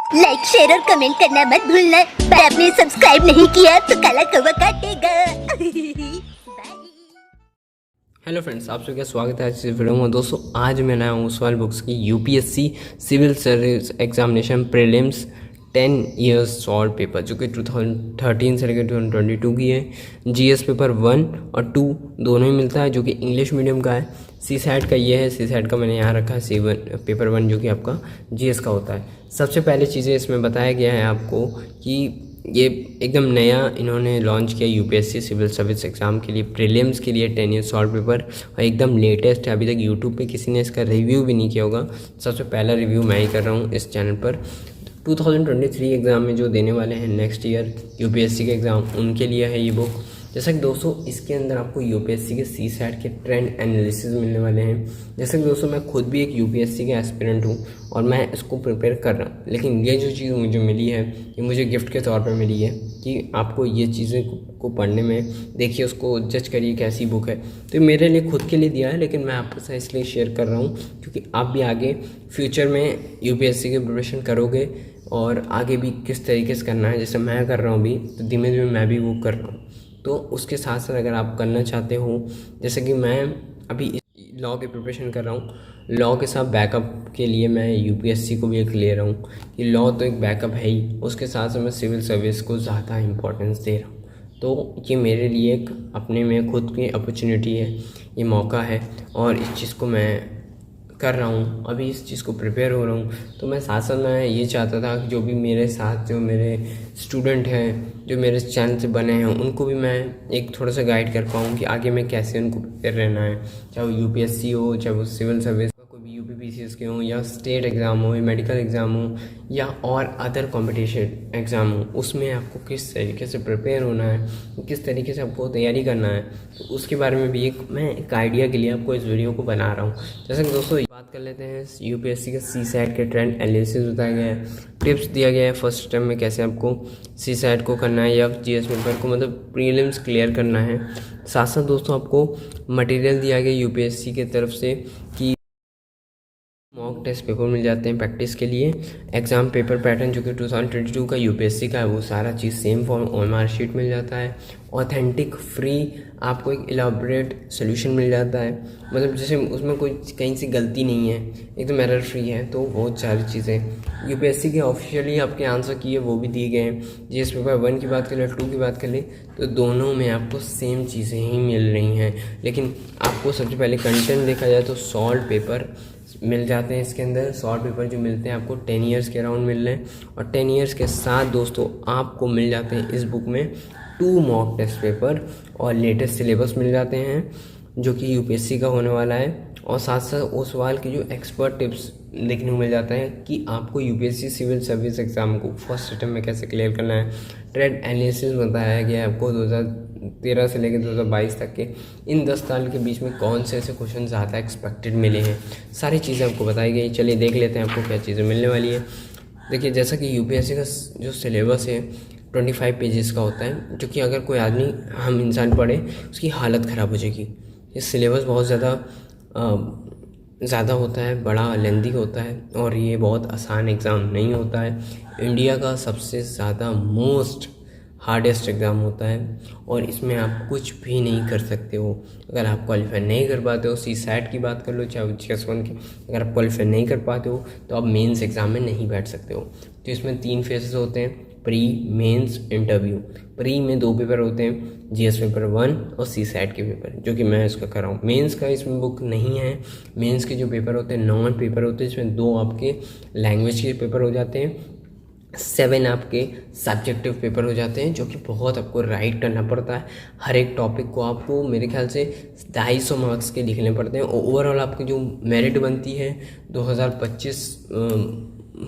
Like share और comment करना मत भूलना। पर आपने सब्सक्राइब नहीं किया तो काला कौवा काटेगा। हेलो फ्रेंड्स, आप सबका स्वागत है आज की वीडियो में। दोस्तों आज मैं लाया हूँ उस्वाल बुक्स की UPSC civil service examination prelims 10 years solved paper, जो कि 2013 से लेकर 2022 की है। जीएस पेपर 1 और 2 दोनों ही मिलता है, जो कि इंग्लिश मीडियम का है। सी सैट का ये है, सी सैट का मैंने यहाँ रखा है पेपर 1, जो कि आपका जीएस का होता है। सबसे पहले चीज़ें इसमें बताया गया है आपको कि ये एकदम नया इन्होंने लॉन्च किया यूपीएससी सिविल सर्विस एग्ज़ाम के लिए, प्रीलिम्स के लिए 10 ईयर सॉल्व पेपर, और एकदम लेटेस्ट है। अभी तक यूट्यूब पे किसी ने इसका रिव्यू भी नहीं किया होगा। सबसे पहला रिव्यू मैं ही कर रहा हूँ इस चैनल पर। 2023 एग्ज़ाम में जो देने वाले हैं नेक्स्ट ईयर यूपीएससी के एग्ज़ाम, उनके लिए है ये बुक। जैसा कि दोस्तों इसके अंदर आपको यूपीएससी के सी सैट के ट्रेंड एनालिसिस मिलने वाले हैं। जैसे कि दोस्तों मैं खुद भी एक यूपीएससी के एस्पिरेंट हूँ और मैं इसको प्रिपेयर कर रहा हूँ, लेकिन ये जो चीज़ मुझे मिली है ये मुझे गिफ्ट के तौर पर मिली है कि आपको ये चीज़ें को पढ़ने में, देखिए उसको जज करिए कैसी बुक है। तो मेरे लिए खुद के लिए दिया है, लेकिन मैं आपके साथ इसलिए शेयर कर रहा हूँ क्योंकि आप भी आगे फ्यूचर में यूपीएससी की प्रिपरेशन करोगे और आगे भी किस तरीके से करना है, जैसे मैं कर रहा हूँ अभी, तो धीमे धीमे मैं भी वो कर रहा हूँ। तो उसके साथ साथ अगर आप करना चाहते हो, जैसे कि मैं अभी लॉ की प्रिपरेशन कर रहा हूँ, लॉ के साथ बैकअप के लिए मैं यूपीएससी को भी एक ले रहा हूँ कि लॉ तो एक बैकअप है ही, उसके साथ साथ मैं सिविल सर्विस को ज़्यादा इंपॉर्टेंस दे रहा हूँ। तो ये मेरे लिए एक अपने में खुद की अपॉर्चुनिटी है, ये मौका है, और इस चीज़ को मैं कर रहा हूँ, अभी इस चीज़ को प्रिपेयर हो रहा हूँ। तो मैं साथ साथ मैं ये चाहता था कि जो भी मेरे साथ जो मेरे स्टूडेंट हैं, जो मेरे चैनल से बने हैं, उनको भी मैं एक थोड़ा सा गाइड कर पाऊँ कि आगे मैं कैसे उनको प्रिपेयर रहना है, चाहे वो यूपीएससी हो, चाहे वो सिविल सर्विस कोई भी यूपीपीसीएस के हों, या स्टेट एग्ज़ाम हो, या मेडिकल एग्ज़ाम हो, या और अदर कॉम्पिटिशन एग्ज़ाम हो, उसमें आपको किस तरीके से प्रिपेयर होना है, किस तरीके से आपको तैयारी करना है, तो उसके बारे में भी मैं एक आइडिया के लिए आपको इस वीडियो को बना रहा हूँ। जैसे कि दोस्तों बात कर लेते हैं यूपीएससी के सी सैट के ट्रेंड एनालिसिस बताया गया है, टिप्स दिया गया है फर्स्ट टाइम में कैसे आपको सी सैट को करना है या जीएस पेपर को, मतलब प्रीलिम्स क्लियर करना है। साथ साथ दोस्तों आपको मटेरियल दिया गया यूपीएससी की तरफ से कि मॉक टेस्ट पेपर मिल जाते हैं प्रैक्टिस के लिए, एग्ज़ाम पेपर पैटर्न जो कि 2022 का यूपीएससी का है, वो सारा चीज़ सेम फॉर्म ओएमआर शीट मिल जाता है, ऑथेंटिक फ्री आपको एक इलाबोरेट सोल्यूशन मिल जाता है, मतलब जैसे उसमें कोई कहीं से गलती नहीं है, एकदम एरर फ्री है। तो बहुत सारी चीज़ें यूपीएससी के ऑफिशियली आपके आंसर किए वो भी दिए गए हैं। जीएस पेपर 1 की बात कर ले, 2 की बात कर ले, तो दोनों में आपको सेम चीज़ें ही मिल रही हैं। लेकिन आपको सबसे पहले कंटेंट देखा जाए तो सॉल्व पेपर मिल जाते हैं इसके अंदर। सॉल्व पेपर जो मिलते हैं आपको 10 इयर्स के अराउंड मिल रहे हैं, और 10 इयर्स के साथ दोस्तों आपको मिल जाते हैं इस बुक में 2 मॉक टेस्ट पेपर और लेटेस्ट सिलेबस मिल जाते हैं जो कि यूपीएससी का होने वाला है, और साथ साथ ओसवाल की जो एक्सपर्ट टिप्स देखने को मिल जाता है कि आपको यूपीएससी सिविल सर्विस एग्ज़ाम को फर्स्ट अटेम्प्ट में कैसे क्लियर करना है। ट्रेंड एनालिसिस बताया गया है आपको 2013 से लेकर 2022 तक के इन 10 साल के बीच में कौन से ऐसे क्वेश्चन ज़्यादा एक्सपेक्टेड मिले हैं, सारी चीज़ें आपको बताई गई। चलिए देख लेते हैं आपको क्या चीज़ें मिलने वाली है। देखिए जैसा कि यूपीएससी का जो सिलेबस है 25 पेजेस का होता है, जो कि अगर कोई आदमी हम इंसान पढ़े उसकी हालत ख़राब हो जाएगी। ये सिलेबस बहुत ज़्यादा होता है, बड़ा लेंदी होता है, और ये बहुत आसान एग्ज़ाम नहीं होता है। इंडिया का सबसे ज़्यादा मोस्ट हार्डेस्ट एग्ज़ाम होता है, और इसमें आप कुछ भी नहीं कर सकते हो अगर आप क्वालिफाई नहीं कर पाते हो। सी सैट की बात कर लो, चाहे GS1 की, अगर आप क्वालिफाई नहीं कर पाते हो तो आप मेंस एग्ज़ाम में नहीं बैठ सकते हो। तो इसमें 3 फेजेस होते हैं, प्री, मेंस, इंटरव्यू। प्री में 2 पेपर होते हैं, जीएस पेपर 1 और सी सैट के पेपर, जो कि मैं इसका कर रहा हूँ। मेंस का इसमें बुक नहीं है। मेंस के जो पेपर होते हैं 9 पेपर होते हैं, इसमें 2 आपके लैंग्वेज के पेपर हो जाते हैं, 7 आपके सब्जेक्टिव पेपर हो जाते हैं, जो कि बहुत आपको राइट करना पड़ता है। हर एक टॉपिक को आपको मेरे ख्याल से 250 मार्क्स के लिखने पड़ते हैं, और ओवरऑल आपकी जो मेरिट बनती है 2025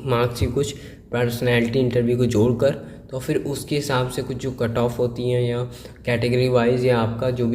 मार्क्स की कुछ पर्सनैलिटी इंटरव्यू को जोड़कर, तो फिर उसके हिसाब से कुछ जो कट ऑफ होती हैं या कैटेगरी वाइज, या आपका जो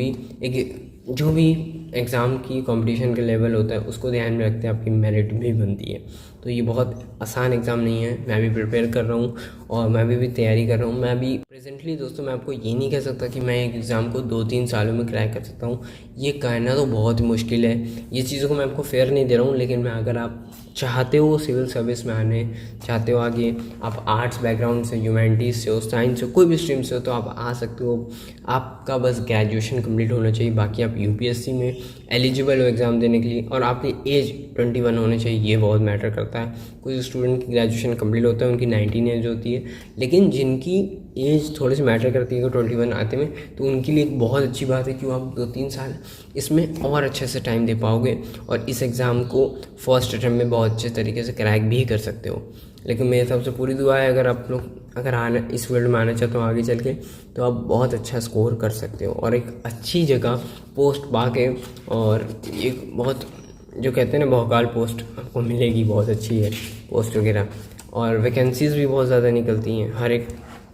भी एग्ज़ाम की कंपटीशन का लेवल होता है उसको ध्यान में रखते हैं आपकी मेरिट भी बनती है। तो ये बहुत आसान एग्ज़ाम नहीं है। मैं भी प्रिपेयर कर रहा हूँ और मैं भी तैयारी कर रहा हूँ। मैं भी प्रेजेंटली दोस्तों मैं आपको ये नहीं कह सकता कि मैं एक एग्ज़ाम को 2-3 सालों में क्रैक कर सकता हूँ, ये कहना तो बहुत ही मुश्किल है। ये चीज़ों को मैं आपको फेयर नहीं दे रहा हूँ, लेकिन मैं अगर आप चाहते हो सिविल सर्विस में आने चाहते हो, आगे आप आर्ट्स बैकग्राउंड से, ह्यूमैनिटीज़ से हो, साइंस से, कोई भी स्ट्रीम से हो, तो आप आ सकते हो। आपका बस ग्रेजुएशन कंप्लीट होना चाहिए, बाकी आप यूपीएससी में एलिजिबल हो एग्ज़ाम देने के लिए, और आपकी एज 21 होनी चाहिए, ये बहुत मैटर करता है। कुछ स्टूडेंट की ग्रेजुएशन कंप्लीट होता है, उनकी 19 एज होती है, लेकिन जिनकी एज थोड़ी सी मैटर करती है 21 आते में, तो उनके लिए एक बहुत अच्छी बात है कि आप 2-3 साल इसमें और अच्छे से टाइम दे पाओगे और इस एग्ज़ाम को फर्स्ट अटैम्प्ट में बहुत अच्छे तरीके से क्रैक भी कर सकते हो। लेकिन मेरे हिसाब से पूरी दुआ है, अगर आप लोग आना इस फील्ड में आना चाहते हो आगे चल के, तो आप बहुत अच्छा स्कोर कर सकते हो और एक अच्छी जगह पोस्ट पा के, और एक बहुत जो कहते हैं ना भौकाल पोस्ट आपको मिलेगी, बहुत अच्छी है पोस्ट वगैरह, और वैकेंसीज़ भी बहुत ज़्यादा निकलती हैं हर एक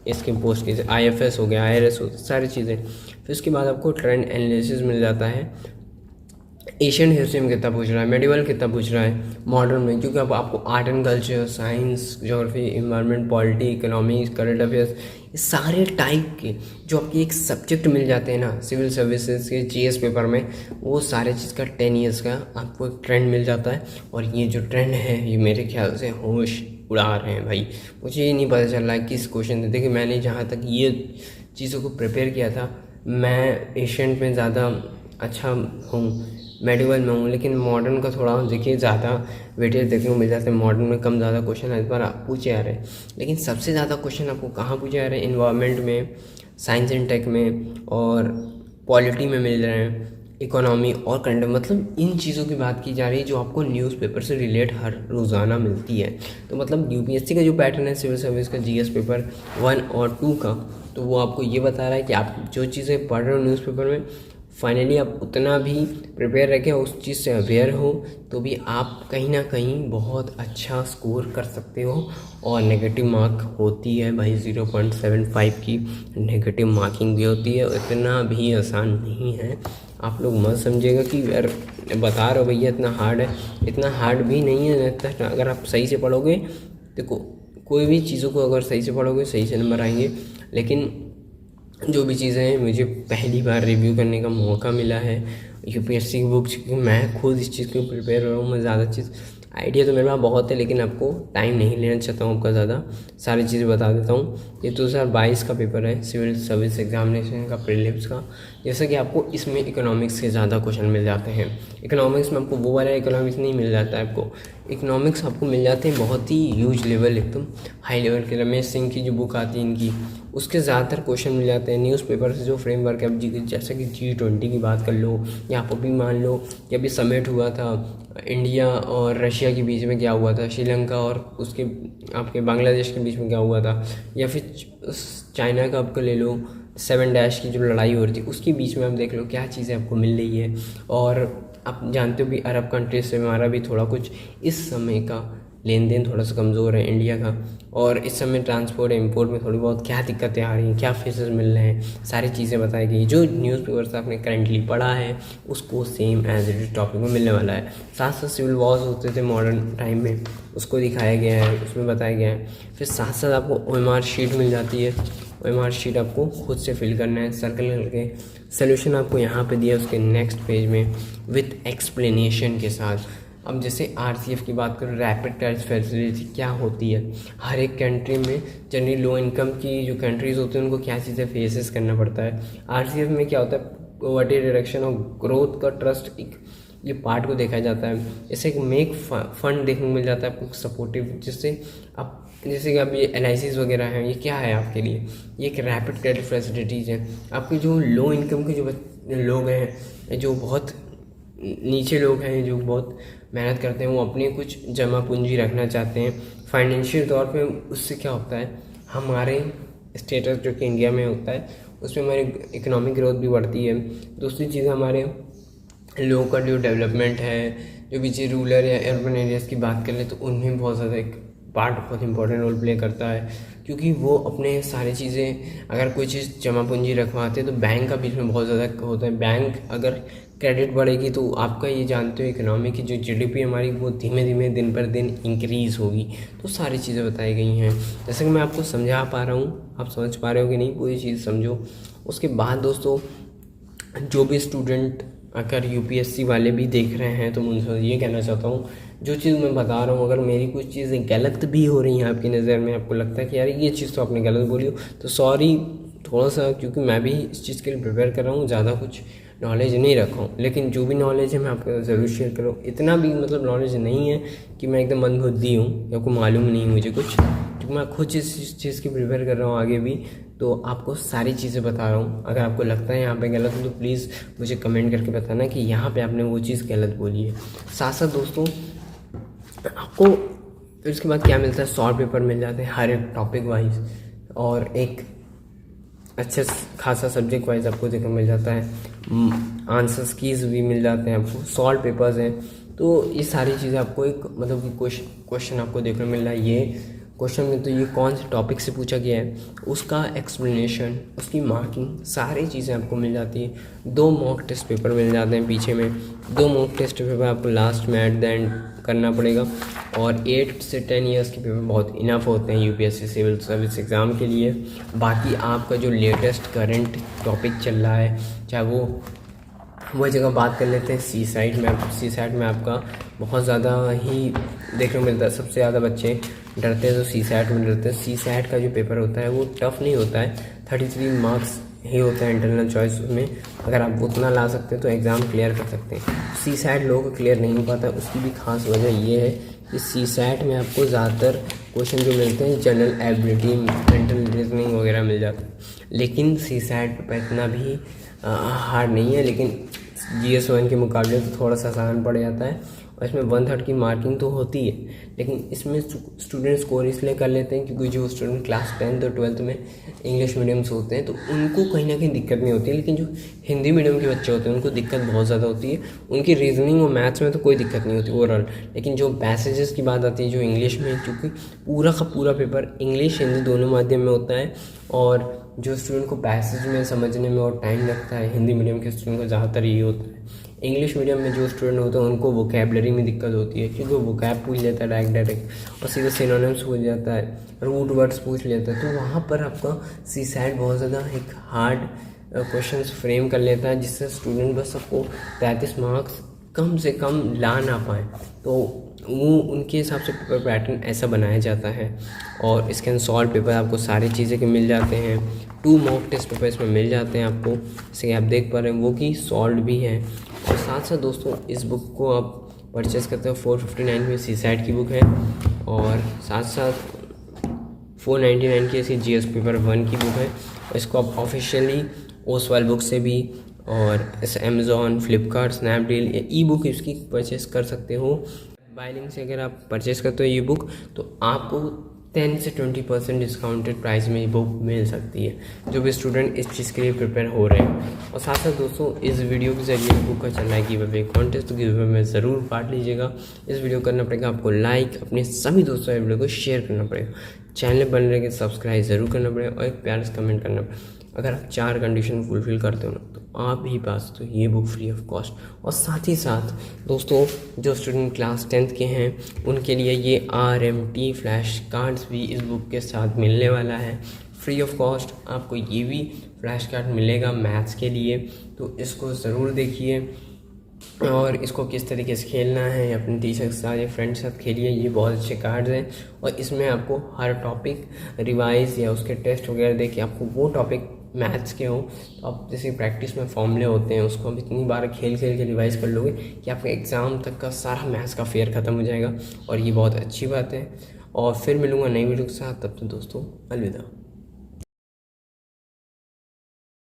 इसके पोस्ट की। IFS हो गया, IRS हो, सारी चीज़ें। फिर उसके बाद आपको ट्रेंड एनालिसिस मिल जाता है, एशियन हिस्ट्री में कितना पूछ रहा है, मेडिवल कितना पूछ रहा है, मॉडर्न में, क्योंकि अब आपको art and culture, science, geography, environment, polity, economics, current affairs, ये सारे टाइप के जो आपके एक सब्जेक्ट मिल जाते हैं ना सिविल सर्विसेज के GS पेपर में, वो सारे चीज़ का 10 ईयर्स का आपको एक ट्रेंड मिल जाता है। और ये जो ट्रेंड है ये मेरे ख्याल से होश उड़ा रहे हैं भाई। मुझे ये नहीं पता चल रहा है किस क्वेश्चन से। देखिए मैंने जहाँ तक ये चीज़ों को प्रिपेयर किया था, मैं एशियंट में ज़्यादा अच्छा हूँ, मेडिवल में हूँ, लेकिन मॉडर्न का थोड़ा देखिए ज़्यादा वेटेज देखने को मिल जाते हैं। मॉडर्न में कम ज़्यादा क्वेश्चन इस बार पूछे आ रहे हैं, लेकिन सबसे ज़्यादा क्वेश्चन आपको कहाँ पूछे आ रहे हैं, इन्वायरमेंट में, साइंस एंड टेक में, और पॉलिटी में मिल रहे हैं, इकोनॉमी और करंट, मतलब इन चीज़ों की बात की जा रही है जो आपको न्यूज़पेपर से रिलेट हर रोज़ाना मिलती है। तो मतलब यूपीएससी का जो पैटर्न है सिविल सर्विस का GS पेपर 1 और 2 का, तो वो आपको ये बता रहा है कि आप जो चीज़ें पढ़ रहे हो न्यूज़पेपर में, फाइनली आप उतना भी प्रिपेयर रखें, उस चीज़ से अवेयर हो, तो भी आप कहीं ना कहीं बहुत अच्छा स्कोर कर सकते हो। और नेगेटिव मार्क होती है भाई 0.75 की नेगेटिव मार्किंग भी होती है, इतना भी आसान नहीं है। आप लोग मत समझिएगा कि यार बता रहे हो भैया इतना हार्ड है, इतना हार्ड भी नहीं है। अगर आप सही से पढ़ोगे, देखो कोई भी चीज़ों को अगर सही से पढ़ोगे सही से नंबर आएंगे। लेकिन जो भी चीज़ें हैं, मुझे पहली बार रिव्यू करने का मौका मिला है यूपीएससी की बुक्स, क्योंकि मैं खुद इस चीज़ को प्रिपेयर हो रहा हूँ। मैं ज़्यादा चीज़ आइडिया तो मेरे पास बहुत है, लेकिन आपको टाइम नहीं लेना चाहता हूँ आपका ज़्यादा, सारी चीज़ें बता देता हूँ। ये 2022 का पेपर है सिविल सर्विस एग्जामिनेशन का, प्रीलिम्स का। जैसा कि आपको इसमें इकोनॉमिक्स के ज़्यादा क्वेश्चन मिल जाते हैं। इकोनॉमिक्स में आपको वो वाला इकोनॉमिक्स नहीं मिल जाता है, आपको इकोनॉमिक्स आपको मिल जाते हैं बहुत ही ह्यूज लेवल, एकदम हाई लेवल के। रमेश सिंह की जो बुक आती है इनकी, उसके ज़्यादातर क्वेश्चन मिल जाते हैं न्यूज़पेपर से। जो फ्रेमवर्क है, जैसे कि G20 की बात कर लो, या आप अभी मान लो कि अभी समिट हुआ था इंडिया और रशिया के बीच में क्या हुआ था, श्रीलंका और उसके आपके बांग्लादेश के बीच में क्या हुआ था, या फिर चाइना का आपको ले लो 7 की जो लड़ाई हो रही थी, उसके बीच में आप देख लो क्या चीज़ें आपको मिल रही है। और आप जानते हो भी अरब कंट्रीज से हमारा भी थोड़ा कुछ इस समय का लेन देन थोड़ा सा कमज़ोर है इंडिया का, और इस समय ट्रांसपोर्ट इम्पोर्ट में थोड़ी बहुत क्या दिक्कतें आ रही हैं, क्या फेसेस मिल रहे हैं, सारी चीज़ें बताई गई। जो न्यूज़पेपर से आपने करेंटली पढ़ा है उसको same as it is topic में मिलने वाला है। साथ साथ सिविल वॉर्स होते थे मॉडर्न टाइम में, उसको दिखाया गया है, उसमें बताया गया है। फिर साथ साथ आपको OMR शीट मिल जाती है। OMR शीट आपको खुद से फिल करना है, सर्कल करके सोल्यूशन आपको यहाँ पे दिया है उसके नेक्स्ट पेज में विथ एक्सप्लेनेशन के साथ। अब जैसे RCF की बात करूँ, रैपिड टेस्ट फैसिलिटी क्या होती है, हर एक कंट्री में जनरली लो इनकम की जो कंट्रीज़ होती हैं उनको क्या चीज़ें फेसेस करना पड़ता है। RCF में क्या होता है, पॉवर्टी रिडक्शन और ग्रोथ का ट्रस्ट, एक ये पार्ट को देखा जाता है। जैसे एक मेक फंड देखने को मिल जाता है आपको सपोर्टिव, जिससे आप जैसे कि अब ये LICs वगैरह हैं, ये क्या है आपके लिए, ये एक रैपिड क्रेडिट फैसिलिटीज़ हैं। आपके जो लो इनकम के जो लोग हैं, जो बहुत नीचे लोग हैं, जो बहुत मेहनत करते हैं, वो अपनी कुछ जमा पूंजी रखना चाहते हैं फाइनेंशियल तौर पे। उससे क्या होता है, हमारे स्टेटस जो कि इंडिया में होता है उसमें हमारी इकोनॉमिक ग्रोथ भी बढ़ती है। दूसरी चीज़ हमारे लोगों का जो डेवलपमेंट है, जो भी चीज़ रूरल या अर्बन एरियाज़ की बात कर ले तो उनमें बहुत ज़्यादा एक पार्ट बहुत इंपॉर्टेंट रोल प्ले करता है, क्योंकि वो अपने सारी चीज़ें अगर कोई चीज़ जमा पूंजी रखवाते हैं तो बैंक का भी इसमें बहुत ज़्यादा होता है। बैंक अगर क्रेडिट बढ़ेगी तो आपका ये जानते हो इकोनॉमी की जो जीडीपी हमारी वो धीमे धीमे दिन पर दिन इंक्रीज़ होगी। तो सारी चीज़ें बताई गई हैं, जैसे कि मैं आपको समझा पा रहा हूँ, आप समझ पा रहे हो कि नहीं, पूरी चीज़ समझो। उसके बाद दोस्तों जो भी स्टूडेंट अगर यूपीएससी वाले भी देख रहे हैं तो मैं उनसे ये कहना चाहता हूँ, जो चीज़ मैं बता रहा हूँ अगर मेरी कुछ चीज़ें गलत भी हो रही हैं आपकी नज़र में, आपको लगता है कि यार ये चीज़ तो आपने गलत बोली हो, तो सॉरी थोड़ा सा, क्योंकि मैं भी इस चीज़ के लिए प्रिपेयर कर रहा हूँ, ज़्यादा कुछ नॉलेज नहीं रखा हूँ, लेकिन जो भी नॉलेज है मैं आपके साथ ज़रूर शेयर करूँ। इतना भी मतलब नॉलेज नहीं है कि मैं एकदम मंदबुद्धि हूँ या कोई मालूम नहीं मुझे कुछ, क्योंकि मैं खुद इस चीज़ की प्रिपेयर कर रहा हूँ आगे भी, तो आपको सारी चीज़ें बता रहा हूँ। अगर आपको लगता है यहाँ पे गलत हो तो प्लीज़ मुझे कमेंट करके बताना कि यहाँ पे आपने वो चीज़ गलत बोली है। साथ साथ दोस्तों आपको फिर उसके बाद क्या मिलता है, शॉर्ट पेपर मिल जाते हैं हर एक टॉपिक वाइज, और एक अच्छा खासा सब्जेक्ट वाइज आपको देखने मिल जाता है, आंसर्स कीज भी मिल जाते हैं आपको, सॉल्व पेपर्स हैं। तो ये सारी चीज़ें आपको एक मतलब कि क्वेश्चन आपको देखने मिल रहा है, ये क्वेश्चन में तो ये कौन से टॉपिक से पूछा गया है, उसका एक्सप्लेनेशन, उसकी मार्किंग, सारी चीज़ें आपको मिल जाती है। 2 मॉक टेस्ट पेपर मिल जाते हैं पीछे में, 2 मॉक टेस्ट पेपर आपको लास्ट में एट द एंड करना पड़ेगा, और 8 से 10 इयर्स के पेपर बहुत इनफ होते हैं यूपीएससी सिविल सर्विस एग्ज़ाम के लिए। बाकी आपका जो लेटेस्ट करंट टॉपिक चल रहा है, चाहे वो जगह बात कर लेते हैं सी साइड में आपका बहुत ज़्यादा ही देखने को मिलता है, सबसे ज़्यादा बच्चे डरते हैं तो सी सैट में डरते हैं। सी सैट का जो पेपर होता है वो टफ़ नहीं होता है, 33 मार्क्स ही होता है इंटरनल चॉइस में, अगर आप उतना ला सकते हैं तो एग्ज़ाम क्लियर कर सकते हैं। सी सैट लोगों को क्लियर नहीं हो पाता, उसकी भी खास वजह ये है कि सी सैट में आपको ज़्यादातर क्वेश्चन जो मिलते हैं जनरल एबिलिटी, मेंटल रीजनिंग वगैरह मिल जाता है, लेकिन सी सैट पेपर इतना भी हार्ड नहीं है, लेकिन GS1 के मुकाबले तो थोड़ा सा आसान पड़ जाता है, और इसमें 1/3 की मार्किंग तो होती है, लेकिन इसमें स्टूडेंट स्कोर इसलिए कर लेते हैं क्योंकि जो स्टूडेंट क्लास 10th और 12th में इंग्लिश मीडियम से होते हैं तो उनको कहीं ना कहीं दिक्कत नहीं होती है, लेकिन जो हिंदी मीडियम के बच्चे होते हैं उनको दिक्कत बहुत ज़्यादा होती है। उनकी रीजनिंग और मैथ्स में तो कोई दिक्कत नहीं होती ओवरऑल, लेकिन जो पैसेजेस की बात आती है जो इंग्लिश में, क्योंकि पूरा का पूरा पेपर इंग्लिश हिंदी दोनों माध्यम में होता है, और जो स्टूडेंट को पैसेज में समझने में और टाइम लगता है हिंदी मीडियम के स्टूडेंट को ज़्यादातर ये होता है। इंग्लिश मीडियम में जो स्टूडेंट होते हैं उनको वोकैबलरी में दिक्कत होती है, क्योंकि वो वोकैब पूछ लेता है डायरेक्ट और सीधा सिनोनिम्स पूछ जाता है, रूट वर्ड्स पूछ लेता है, तो वहाँ पर आपका सी सैट बहुत ज़्यादा एक हार्ड क्वेश्चंस फ्रेम कर लेता है, जिससे स्टूडेंट बस आपको 33 मार्क्स कम से कम ला ना पाए, तो वो उनके हिसाब से पेपर पैटर्न ऐसा बनाया जाता है। और इसके अंदर सॉल्व पेपर आपको सारी चीज़ें के मिल जाते हैं, 2 मॉक टेस्ट पेपर इसमें मिल जाते हैं आपको, जैसे आप देख पा रहे हैं वो कि सॉल्व भी है। और साथ साथ दोस्तों इस बुक को आप परचेज़ करते हो 459 में, सी सैट की बुक है, और साथ साथ 499 की ऐसी GS पेपर 1 की बुक है, और इसको आप ऑफिशियली ओसवाल बुक से भी और अमेज़ॉन, फ्लिपकार्ट, स्नैपडील या ई बुक इसकी परचेज़ कर सकते हो। बाय लिंक से अगर आप परचेज़ करते हो ये बुक तो आपको 10 से 20% डिस्काउंटेड प्राइस में ये बुक मिल सकती है, जो भी स्टूडेंट इस चीज़ के लिए प्रिपेयर हो रहे हैं। और साथ साथ दोस्तों इस वीडियो के जरिए बुक का चल रहा है गिव अवे कॉन्टेस्ट, तो गिव अवे में ज़रूर पार्ट लीजिएगा। इस वीडियो करना पड़ेगा आपको लाइक, अपने सभी दोस्तों वीडियो को शेयर करना पड़ेगा, चैनल बन रहे सब्सक्राइब ज़रूर करना पड़ेगा, और एक प्यार से कमेंट करना पड़ेगा। अगर आप 4 कंडीशन फुलफिल करते हो ना तो आप ही पास तो ये बुक फ्री ऑफ कॉस्ट। और साथ ही साथ दोस्तों जो स्टूडेंट क्लास 10th के हैं उनके लिए ये RMT फ्लैश कार्ड्स भी इस बुक के साथ मिलने वाला है फ्री ऑफ कॉस्ट। आपको ये भी फ्लैश कार्ड मिलेगा मैथ्स के लिए, तो इसको ज़रूर देखिए, और इसको किस तरीके से खेलना है अपने टीचर के साथ या फ्रेंड के साथ खेलिए। ये बहुत अच्छे कार्ड्स हैं, और इसमें आपको हर टॉपिक रिवाइज या उसके टेस्ट वगैरह दे के आपको वो टॉपिक मैथ्स के हो तो आप जैसे प्रैक्टिस में फॉर्मूले होते हैं उसको आप इतनी बार खेल खेल के रिवाइज कर लोगे कि आपका एग्ज़ाम तक का सारा मैथ्स का फेयर ख़त्म हो जाएगा, और ये बहुत अच्छी बात है। और फिर मिलूँगा नई वीडियो के साथ, तब तक दोस्तों अलविदा।